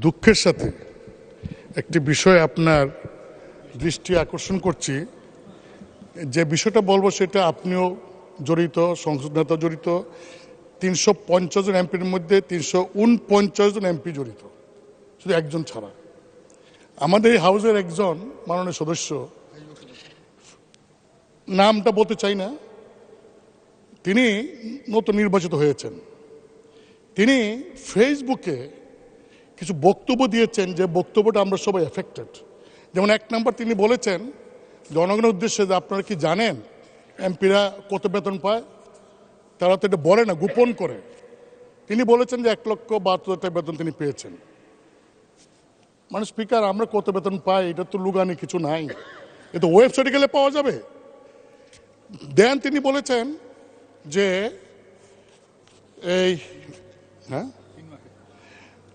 দুঃখের সাথে একটি বিষয় আপনার দৃষ্টি আকর্ষণ করছি। যে বিষয়টা বলবো সেটা আপনিও জড়িত, সংসদ নেতা জড়িত, ৩৫০ জন এমপির মধ্যে ৩৪৯ জন এমপি জড়িত, শুধু একজন ছাড়া। আমাদের এই হাউসের একজন মাননীয় সদস্য, নামটা বলতে চাই না, তিনি নতুন নির্বাচিত হয়েছেন। তিনি ফেসবুকে কিছু বক্তব্য দিয়েছেন, যে বক্তব্যটা আমরা সবাই এফেক্টেড। যেমন এক নম্বর তিনি বলেছেন জনগণের উদ্দেশ্যে যে আপনারা কি জানেন এমপিরা কত বেতন পায়? তারা তো এটা বলে না, গোপন করে। তিনি বলেছেন যে ১,৭২,০০০ বেতন তিনি পেয়েছেন। মানে স্পিকার, আমরা কত বেতন পাই এটা তো লুগানি কিছু নাই, এ তো ওয়েবসাইটে গেলে পাওয়া যাবে। দেন তিনি বলেছেন যে এই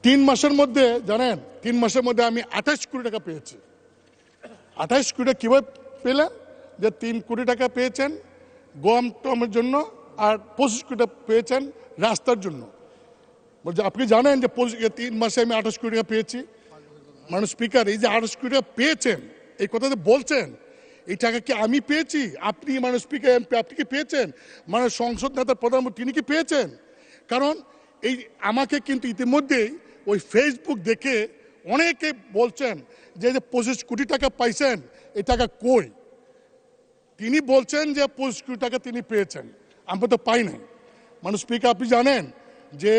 ৩ মাসের মধ্যে, জানেন ৩ মাসের মধ্যে আমি ২৮ কোটি টাকা পেয়েছি। ২৮ কোটি টাকা কীভাবে পেলেন? যে ৩ কোটি টাকা পেয়েছেন গম টমের জন্য, আর ২৫ কোটি টাকা পেয়েছেন রাস্তার জন্য। বলছে আপনি জানেন যে ৩ মাসে আমি ২৮ কোটি টাকা পেয়েছি। মানে স্পিকার, এই যে ২৮ কোটি টাকা পেয়েছেন, এই কথা যে বলছেন, এই টাকা কি আমি পেয়েছি? আপনি মানে স্পিকার এমপি আপনি কি পেয়েছেন? মানে সংসদ নেতার প্রধানমন্ত্রী তিনি কি পেয়েছেন? কারণ এই আমাকে কিন্তু ইতিমধ্যেই ওই ফেসবুক দেখে অনেকে বলছেন যে ২৫ কোটি টাকা পাইছেন, এই টাকা কই? তিনি বলছেন যে ২৫ কোটি টাকা তিনি পেয়েছেন, আমরা তো পাই নাই। মানে স্পিকার, আপনি জানেন যে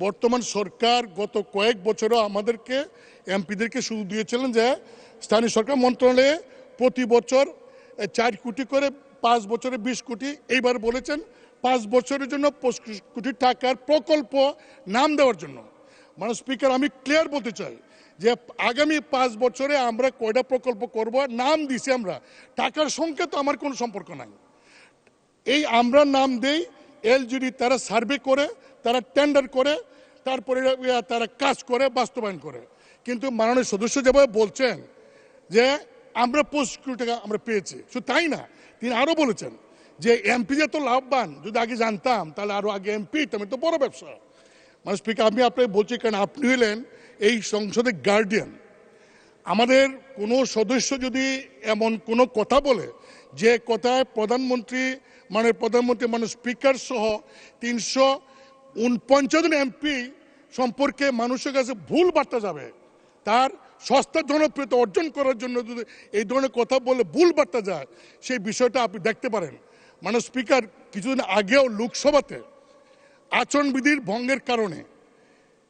বর্তমান সরকার গত কয়েক বছরও আমাদেরকে এমপিদেরকে সুযোগ দিয়েছিলেন যে স্থানীয় সরকার মন্ত্রণালয়ে প্রতি বছর ৪ কোটি করে, ৫ বছরে ২০ কোটি, এইবার বলেছেন ৫ বছরের জন্য ২৫ কোটি টাকার প্রকল্প নাম দেওয়ার জন্য। মানে স্পিকার, আমি ক্লিয়ার বলতে চাই যে আগামী ৫ বছরে আমরা কয়টা প্রকল্প করব, নাম দিছি আমরা, টাকার সঙ্গে তো আমার কোনো সম্পর্ক নাই। এই আমরা নাম দেই, এলজিডি তারা সার্ভে করে, তারা টেন্ডার করে, তারপরে তারা কাজ করে, বাস্তবায়ন করে। কিন্তু মাননীয় সদস্য যেভাবে বলছেন যে আমরা ২৫ কোটি টাকা আমরা পেয়েছি, শুধু তাই না, তিনি আরও বলেছেন যে এমপি যে তো লাভবান, যদি আগে জানতাম তাহলে আরও আগে এমপি হইতাম, তো বড় ব্যবসা। মানে স্পিকার, আমি আপনাকে বলছি কারণ আপনি হলেন এই সংসদের গার্ডিয়ান। আমাদের কোনো সদস্য যদি এমন কোনো কথা বলে যে কথায় প্রধানমন্ত্রী মানে স্পিকার সহ ৩৪৯ জন এমপি সম্পর্কে মানুষের কাছে ভুল বার্তা যাবে, তার সস্তা জনপ্রিয়তা অর্জন করার জন্য যদি এই ধরনের কথা বলে ভুল বার্তা যায়, সেই বিষয়টা আপনি দেখতে পারেন। মানে স্পিকার, কিছুদিন আগেও লোকসভাতে আচরণবিধির ভঙ্গের কারণে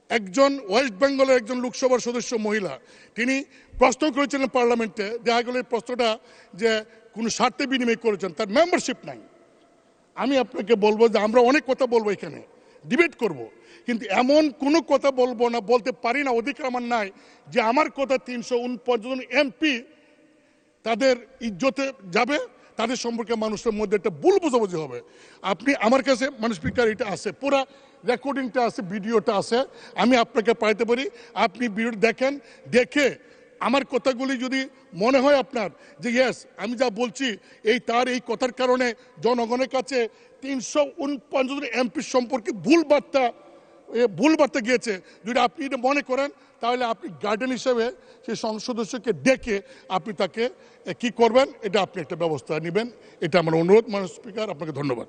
একজন ওয়েস্ট বেঙ্গলের একজন লোকসভার সদস্য মহিলা, তিনি প্রশ্ন করেছিলেন পার্লামেন্টে, দেখা গেল এই প্রশ্নটা যে কোনো স্বার্থে বিনিময় করেছেন, তার মেম্বারশিপ নাই। আমি আপনাকে বলবো যে আমরা অনেক কথা বলবো, এখানে ডিবেট করব, কিন্তু এমন কোনো কথা বলবো না, বলতে পারি না, অধিকার আমার নাই যে আমার কথা ৩৪৯ জন এমপি তাদের ইজ্জতে যাবে, তাদের সম্পর্কে মানুষের মধ্যে একটা ভুল বোঝাবুঝি হবে। আপনি আমার কাছে মানে স্পিকার এটা আছে, পুরা রেকর্ডিংটা আছে, ভিডিওটা আছে, আমি আপনাকে পাঠাতে পারি, আপনি ভিডিওটা দেখেন, দেখে আমার কথাগুলি যদি মনে হয় আপনার যে ইয়েস আমি যা বলছি এই তার এই কথার কারণে জনগণের কাছে ৩৪৯ জন এমপি সম্পর্কে ভুল বার্তা গিয়েছে, যদি আপনি এটা মনে করেন, তাহলে আপনি গার্ডিয়ান হিসেবে সেই সংসদ সদস্যকে ডেকে আপনি তাকে কি করবেন, এটা আপনি একটা ব্যবস্থা নেবেন, এটা আমার অনুরোধ। মানে স্পিকার, আপনাকে ধন্যবাদ।